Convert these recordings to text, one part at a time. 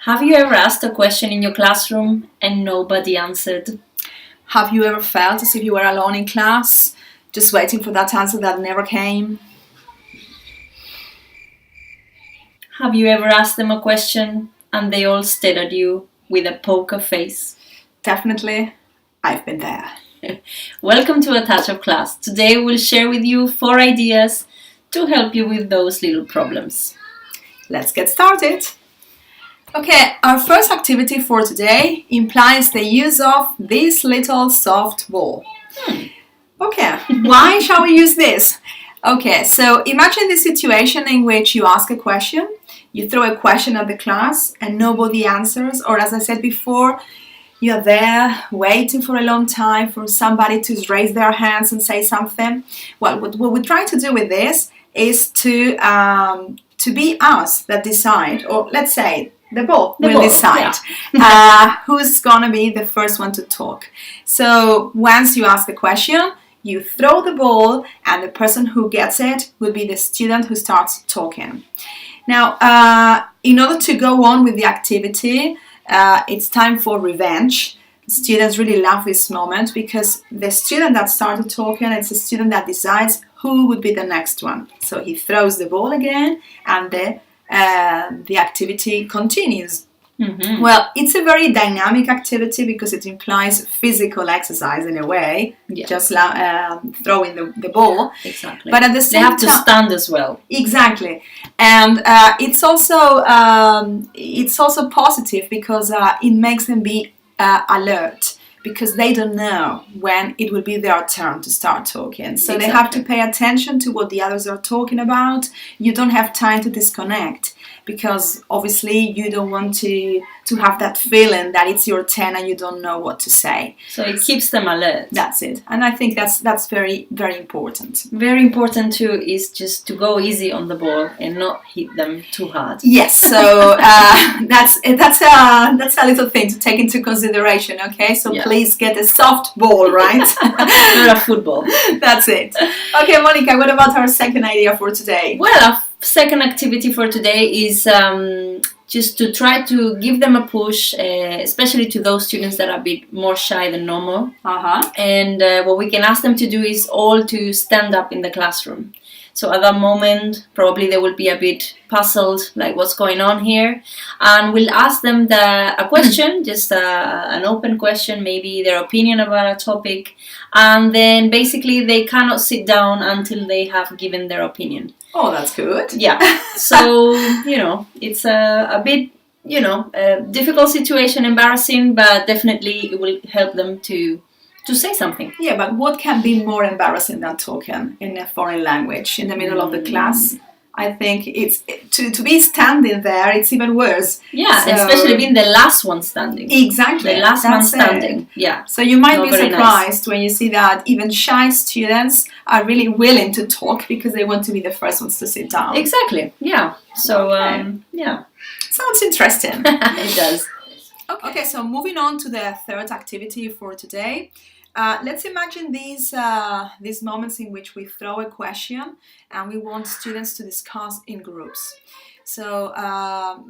Have you ever asked a question in your classroom and nobody answered? Have you ever felt as if you were alone in class, just waiting for that answer that never came? Have you ever asked them a question and they all stared at you with a poker face? Definitely, I've been there. Welcome to A Touch of Class. Today we'll share with you 4 ideas to help you with those little problems. Let's get started. Okay, our first activity for today implies the use of this little soft ball. Okay, why shall we use this? Okay, so imagine the situation in which you ask a question, you throw a question at the class and nobody answers, or as I said before, you're there waiting for a long time for somebody to raise their hands and say something. Well, what we're trying to do with this is to be us that decide, or let's say the ball will decide who's gonna be the first one to talk. So once you ask a question, you throw the ball and the person who gets it will be the student who starts talking. Now, in order to go on with the activity, it's time for revenge. Students really love this moment because the student that started talking, it's the student that decides who would be the next one. So he throws the ball again and the activity continues. Mm-hmm. Well, it's a very dynamic activity because it implies physical exercise in a way, just throwing the ball. Exactly. But at the same time, they have to stand as well. Exactly, and it's also positive because it makes them be alert because they don't know when it will be their turn to start talking. So They have to pay attention to what the others are talking about. You don't have time to disconnect because obviously you don't want to have that feeling that it's your turn and you don't know what to say. So it keeps them alert. That's it. And I think that's very, very important. Very important too is just to go easy on the ball and not hit them too hard. Yes, so that's a little thing to take into consideration, okay? So please get a soft ball, right? Not a football. That's it. Okay, Monica, what about our second idea for today? Well, our second activity for today is just to try to give them a push, especially to those students that are a bit more shy than normal. And what we can ask them to do is all to stand up in the classroom. So at that moment, probably they will be a bit puzzled, like what's going on here. And we'll ask them a question, just an open question, maybe their opinion about a topic. And then basically they cannot sit down until they have given their opinion. Oh, that's good. Yeah. So, it's a bit, a difficult situation, embarrassing, but definitely it will help them to say something. Yeah, but what can be more embarrassing than talking in a foreign language in the middle of the class? I think it's to be standing there, it's even worse. Yeah, so, especially being the last one standing. Exactly. The last one standing. Yeah. So you might be surprised when you see that even shy students are really willing to talk because they want to be the first ones to sit down. Exactly. Yeah. So, Sounds interesting. It does. Okay, so moving on to the third activity for today. Let's imagine these moments in which we throw a question and we want students to discuss in groups. So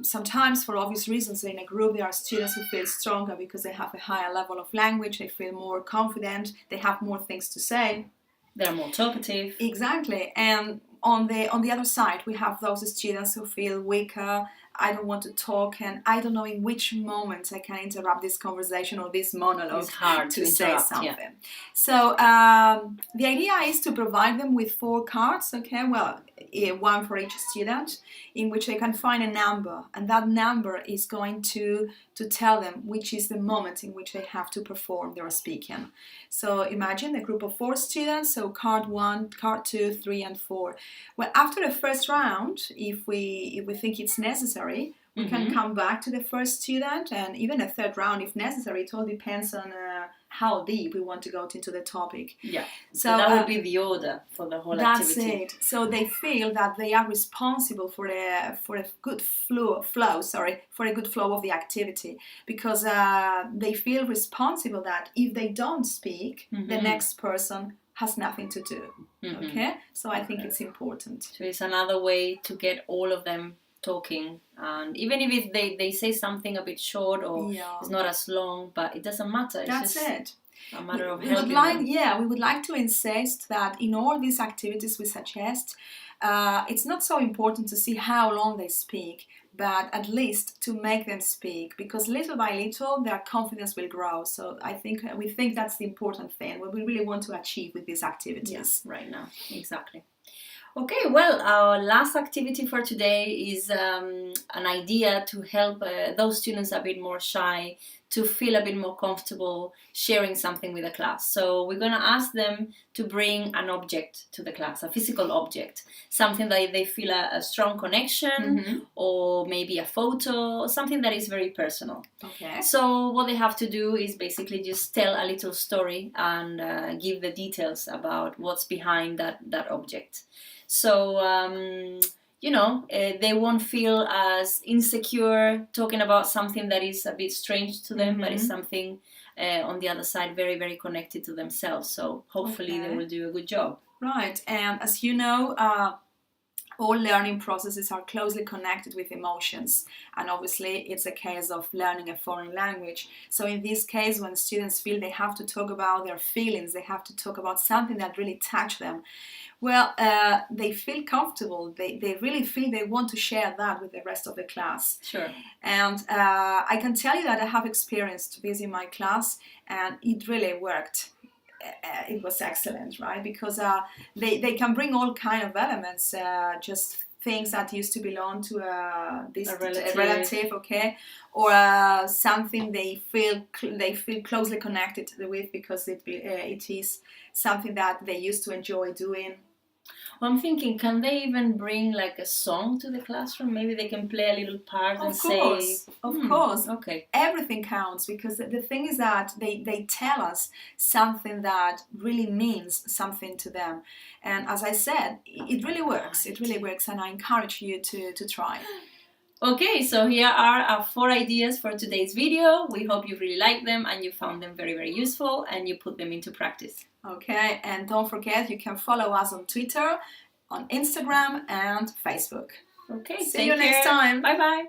sometimes, for obvious reasons, in a group there are students who feel stronger because they have a higher level of language, they feel more confident, they have more things to say. They're more talkative. Exactly. And on the other side, we have those students who feel weaker. I don't want to talk and I don't know in which moment I can interrupt this conversation or this monologue. It's hard to say something. Yeah. So the idea is to provide them with 4 cards, okay? Well, one for each student, in which they can find a number, and that number is going to tell them which is the moment in which they have to perform their speaking. So imagine a group of 4 students, so card 1, card 2, 3 and 4. Well, after the first round, if we think it's necessary, we can come back to the first student and even a third round if necessary. It all depends on how deep we want to go into the topic. Yeah, so that would be the order for the whole activity. That's it. So they feel that they are responsible for a good flow of the activity because they feel responsible that if they don't speak, the next person has nothing to do. Okay, so I think it's important. So it's another way to get all of them talking, and even if they say something a bit short or it's not as long, but it doesn't matter. It's That's just it. a matter of We helping would like, them. we would like to insist that in all these activities we suggest, it's not so important to see how long they speak, but at least to make them speak, because little by little their confidence will grow. So we think that's the important thing, what we really want to achieve with these activities. Yeah, right now, exactly. Okay, well, our last activity for today is an idea to help those students a bit more shy to feel a bit more comfortable sharing something with the class. So we're going to ask them to bring an object to the class, a physical object, something that they feel a strong connection, or maybe a photo, something that is very personal. Okay. So what they have to do is basically just tell a little story and give the details about what's behind that object. So, they won't feel as insecure talking about something that is a bit strange to them, but is something on the other side very, very connected to themselves. So hopefully they will do a good job. Right, and as you know, all learning processes are closely connected with emotions, and obviously it's a case of learning a foreign language. So in this case, when students feel they have to talk about their feelings, they have to talk about something that really touched them, well, they feel comfortable, they really feel they want to share that with the rest of the class. Sure. And I can tell you that I have experienced this in my class, and it really worked. It was excellent, right? Because they can bring all kind of elements, just things that used to belong to a relative, okay, or something they feel closely connected with, because it is something that they used to enjoy doing. Well, I'm thinking, can they even bring like a song to the classroom? Maybe they can play a little part and say... Of course. Okay. Everything counts, because the thing is that they tell us something that really means something to them. And as I said, it really works. It really works, and I encourage you to try. Okay, so here are our 4 ideas for today's video. We hope you really liked them and you found them very, very useful and you put them into practice. Okay, and don't forget, you can follow us on Twitter, on Instagram and Facebook. Okay, see you next time. Bye-bye.